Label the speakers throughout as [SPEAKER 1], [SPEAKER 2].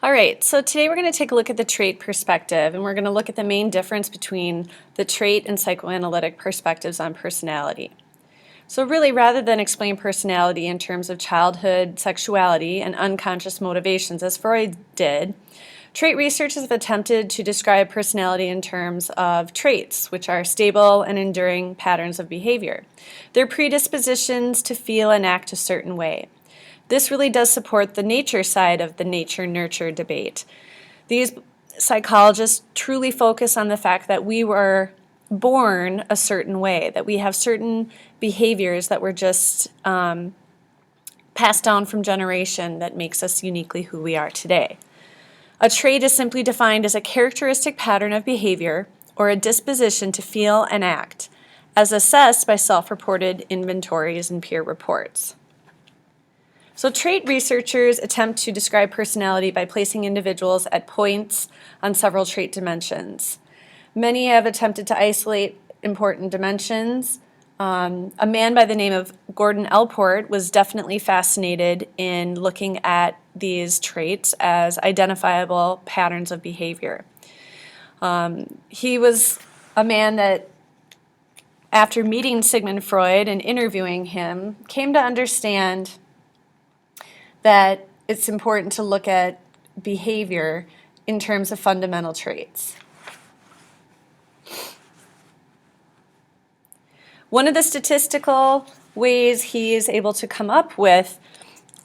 [SPEAKER 1] All right, so today we're going to take a look at the trait perspective, and we're going to look at the main difference between the trait and psychoanalytic perspectives on personality. So really, rather than explain personality in terms of childhood sexuality and unconscious motivations, as Freud did, trait researchers have attempted to describe personality in terms of traits, which are stable and enduring patterns of behavior. They're predispositions to feel and act a certain way. This really does support the nature side of the nature-nurture debate. These psychologists truly focus on the fact that we were born a certain way, that we have certain behaviors that were just passed down from generation that makes us uniquely who we are today. A trait is simply defined as a characteristic pattern of behavior or a disposition to feel and act, as assessed by self-reported inventories and peer reports. So trait researchers attempt to describe personality by placing individuals at points on several trait dimensions. Many have attempted to isolate important dimensions. A man by the name of Gordon Allport was definitely fascinated in looking at these traits as identifiable patterns of behavior. He was a man that, after meeting Sigmund Freud and interviewing him, came to understand that it's important to look at behavior in terms of fundamental traits. One of the statistical ways he is able to come up with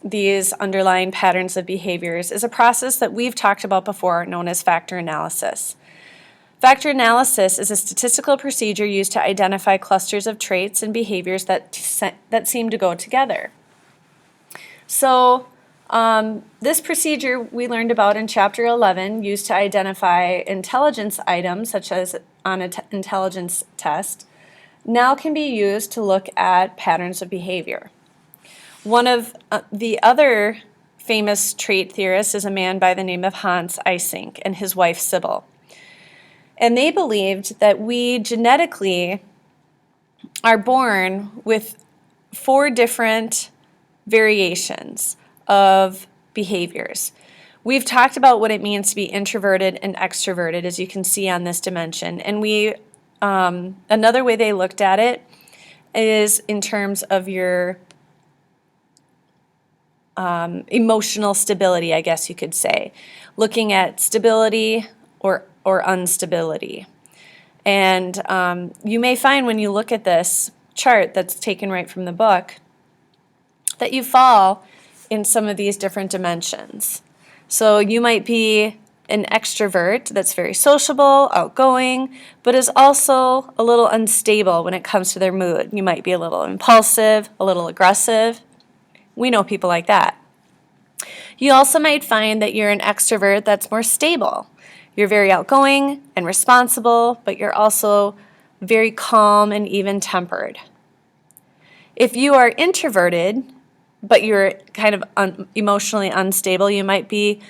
[SPEAKER 1] these underlying patterns of behaviors is a process that we've talked about before, known as factor analysis. Factor analysis is a statistical procedure used to identify clusters of traits and behaviors that seem to go together. So this procedure we learned about in Chapter 11, used to identify intelligence items, such as on an intelligence test, now can be used to look at patterns of behavior. One of the other famous trait theorists is a man by the name of Hans Eysenck and his wife Sybil. And they believed that we genetically are born with 4 different variations of behaviors. We've talked about what it means to be introverted and extroverted, as you can see on this dimension. And another way they looked at it is in terms of your emotional stability, I guess you could say, looking at stability or instability. And you may find when you look at this chart that's taken right from the book that you fall in some of these different dimensions. So you might be an extrovert that's very sociable, outgoing, but is also a little unstable when it comes to their mood. You might be a little impulsive, a little aggressive. We know people like that. You also might find that you're an extrovert that's more stable. You're very outgoing and responsible, but you're also very calm and even-tempered. If you are introverted, but you're kind of emotionally unstable, you might be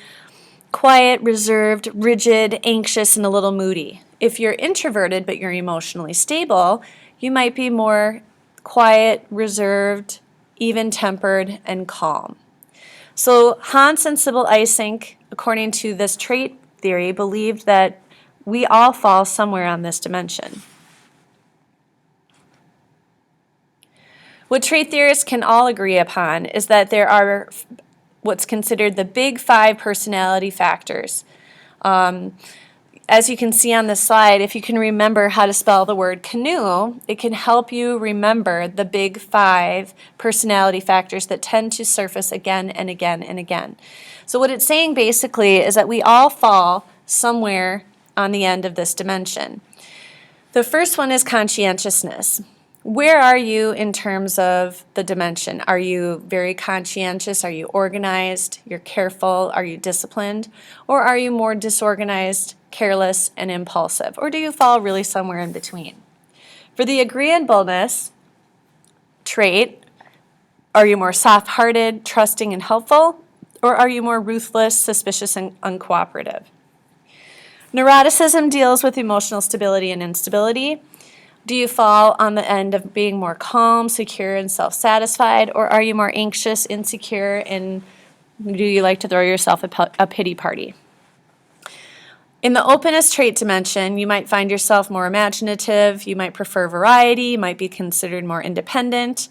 [SPEAKER 1] quiet, reserved, rigid, anxious, and a little moody. If you're introverted but you're emotionally stable, you might be more quiet, reserved, even-tempered, and calm. So Hans and Sybil Eysenck, according to this trait theory, believed that we all fall somewhere on this dimension. What trait theorists can all agree upon is that there are what's considered the big 5 personality factors. As you can see on the slide, if you can remember how to spell the word canoe, it can help you remember the big 5 personality factors that tend to surface again and again and again. So what it's saying basically is that we all fall somewhere on the end of this dimension. The first one is conscientiousness. Where are you in terms of the dimension? Are you very conscientious? Are you organized? You're careful? Are you disciplined? Or are you more disorganized, careless, and impulsive? Or do you fall really somewhere in between? For the agreeableness trait, are you more soft-hearted, trusting, and helpful? Or are you more ruthless, suspicious, and uncooperative? Neuroticism deals with emotional stability and instability. Do you fall on the end of being more calm, secure, and self-satisfied, or are you more anxious, insecure, and Do you like to throw yourself a pity party? In the openness trait dimension, you might find yourself more imaginative, you might prefer variety, you might be considered more independent.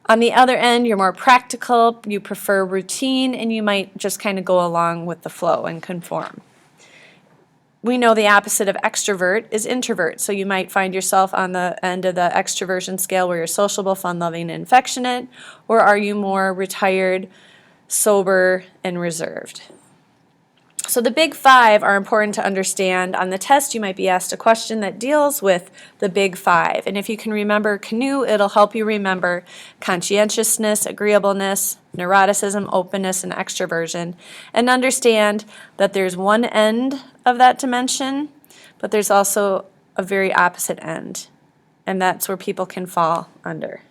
[SPEAKER 1] On the other end, you're more practical, you prefer routine, and you might just kind of go along with the flow and conform. We know the opposite of extrovert is introvert, so you might find yourself on the end of the extroversion scale where you're sociable, fun-loving, and affectionate, or are you more retired, sober, and reserved? So the big five are important to understand. On the test, you might be asked a question that deals with the big five. And if you can remember CANOE, it'll help you remember conscientiousness, agreeableness, neuroticism, openness, and extroversion. And understand that there's one end of that dimension, but there's also a very opposite end. And that's where people can fall under.